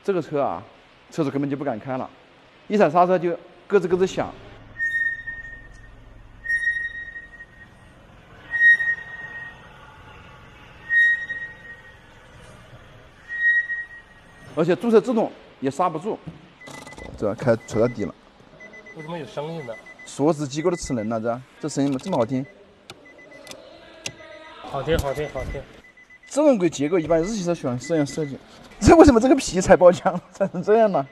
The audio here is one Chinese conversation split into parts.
这个车啊，车主根本就不敢开了，一踩刹车就咯吱咯吱响。而且驻车制动也刹不住，这开垂到底了。为什么有声音呢？锁死机构的齿轮了，这声音这么好听。好听，好听，好听。这种轨结构一般日系车喜欢这样设计。这为什么这个皮才爆浆才成这样呢？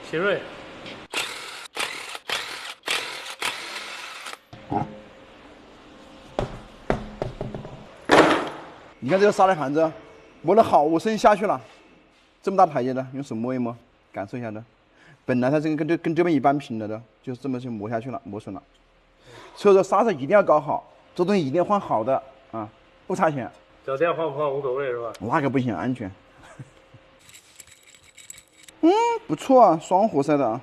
奇瑞。你看这个刹车盘子，磨了好深下去了，这么大台阶的，用手摸一摸，感受一下的。本来它这个跟这边一般平的，就是这么就磨下去了，磨损了。所以说刹车一定要搞好，这东西一定要换好的啊，不差钱。脚垫换不换无所谓是吧？那个不行，安全。不错啊，双活塞的啊。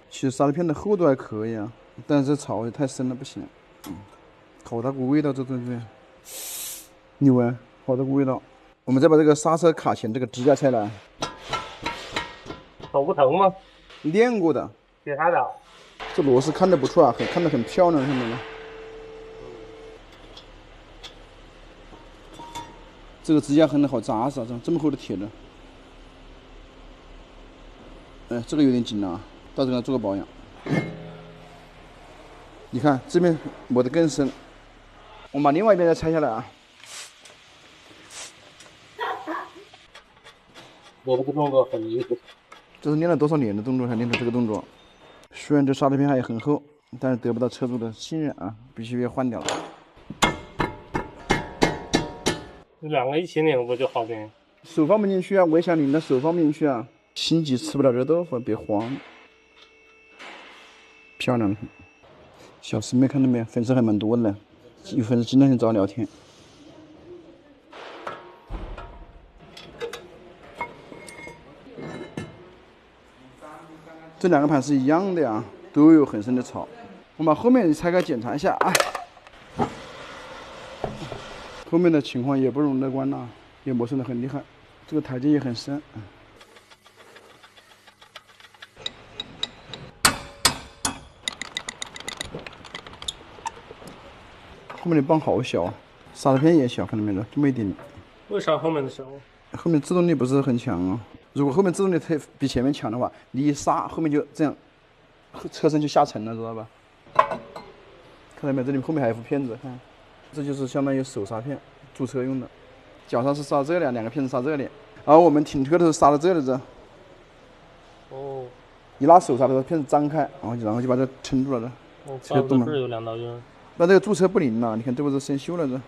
其实刹车片的厚度还可以啊，但是这槽也太深了，不行。好大股味道，这东西，牛啊，好大股味道。我们再把这个刹车卡钳这个支架拆来。手不疼吗？练过的。给他的。这螺丝看着不错啊，看着很漂亮，看到吗？这个支架很好扎实啊，这么厚的铁的。哎，这个有点紧了啊，到这个做个保养。你看这边磨得更深，我们把另外一边再拆下来啊。我这个动作很离谱。这是练了多少年的动作才练成这个动作？虽然这刹车片还很厚，但是得不到车主的信任啊，必须要换掉了。两个一起拧不就好拧？手放不进去啊，我也想拧的手放不进去啊。心急吃不了热豆腐，别慌。漂亮，小师妹看到没有？粉丝还蛮多的，有粉丝经常找我聊天。这两个盘是一样的呀，都有很深的槽。我们把后面拆开检查一下啊。后面的情况也不容乐观呐，也磨损的很厉害，这个台阶也很深。后面的泵好小啊，刹车片也小，看到没有？这么一点点。为啥后面的小？后面制动力不是很强啊。如果后面制动力比前面强的话，你一刹，后面就这样，车身就下沉了，知道吧？看到没有？这里后面还有一副片子，看，这就是相当于手刹片，驻车用的。脚上是刹这里，两个片子刹这里，然后我们停车的时候刹到这里这。哦。一拉手刹的时候，片子张开，然后就把这撑住了这。哦，这动是有2道印。那这个驻车不灵了，你看这不是生锈了这。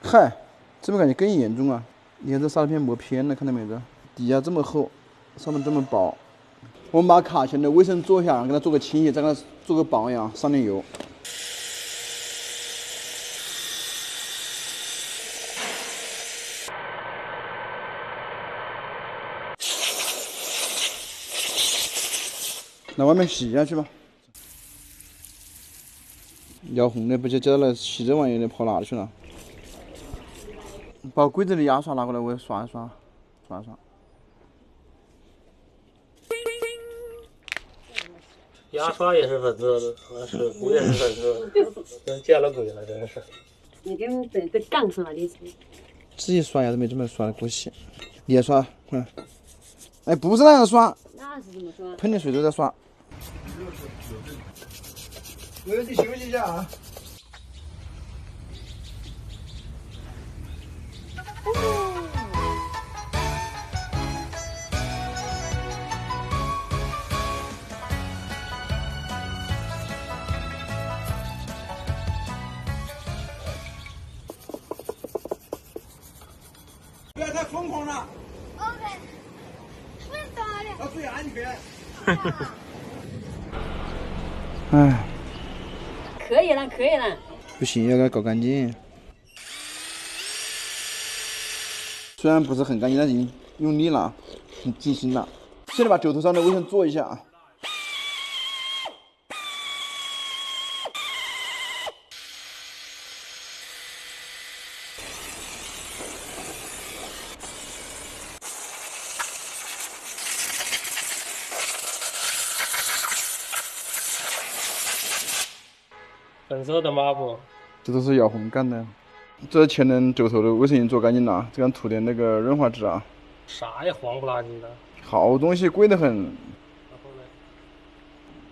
嗨，这边感觉更严重啊！你看这刹车片磨偏了，看到没有？底下这么厚，上面这么薄。我们把卡钳的卫生做一下，给它做个清洗，再给它做个保养，上点油。拿外面洗下去吧。摇红的不就叫了洗这玩意的跑哪里去了？把柜子的牙刷拿过来，我刷一刷，刷一刷。牙刷也是粉色的，水壶也是粉色的，真见了鬼了，真是。你跟这杠上了，你自己刷牙都没这么刷的过细。你也刷，快！哎，不是那样刷，那是怎么刷？喷点水都在刷。我要去休息一下啊。不要太疯狂了。OK， 不是打的。要注意安全。哎。可以了，可以了。不行，要给它搞干净。虽然不是很干净，但是用力了，很尽心了。现在把肘头上的卫生做一下啊。粉色的抹布，这都是咬红干的。这前轮肘头的卫生已经做干净了，这样涂点那个润滑脂啊。啥呀，黄不拉几的。好东西贵得很。然后呢？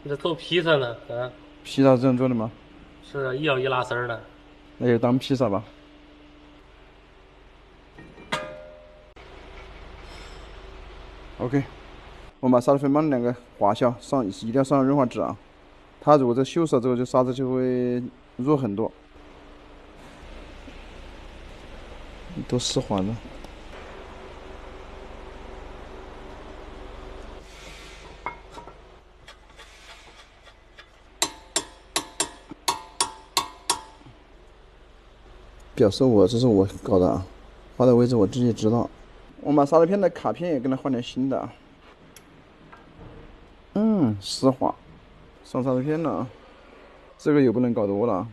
你这做披萨呢？啊？披萨是这样做的吗？是啊，一咬一拉丝儿的。那就当披萨吧。OK， 我们把沙拉粉帮两个滑消，一定要上润滑脂啊。它如果这锈蚀之后，就沙子就会弱很多。都湿滑了。表示这是我搞的啊，画的位置我自己知道。我把沙拉片的卡片也跟它换点新的啊。湿滑，上沙拉片了啊。这个也不能搞多了。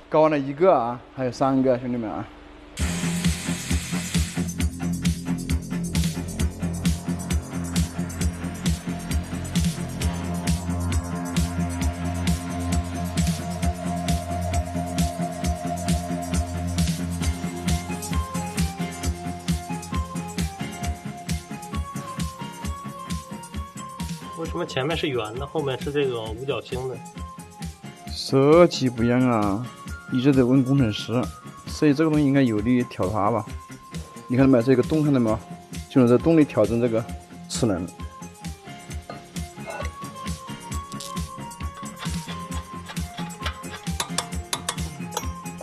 搞完了1个啊，还有3个，兄弟们啊。为什么前面是圆的，后面是这个五角星的？设计不一样啊，一直在问工程师，所以这个东西应该有力调它吧？你看到没有？这个洞看到没有？就用这动力调整这个齿轮。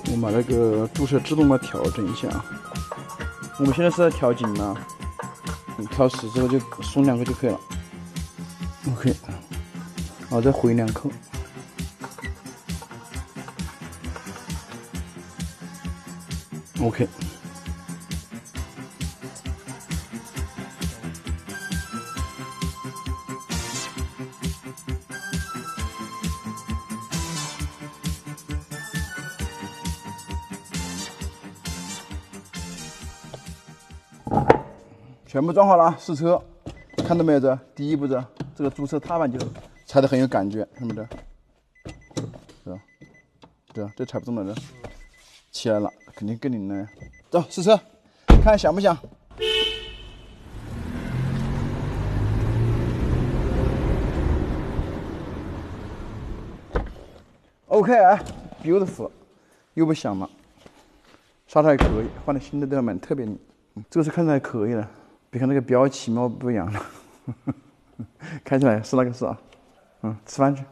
我们把那个注射自动把它调整一下。我们现在是在调紧了，调实之后就松2个就可以了。OK， 然后再回2扣。OK， 全部装好了，试车，看到没有？这第一步这个注射踏板就踩得很有感觉，看没得？是吧？对啊，这踩不动了的，起来了，肯定更灵了。走，试车，看响不响？OK， 哎 ，beautiful， 又不响了，刹车还可以，换了新的都要蛮特别的。这个是看着还可以了，别看那个标奇貌不扬了。开起来是那个是啊，吃饭去。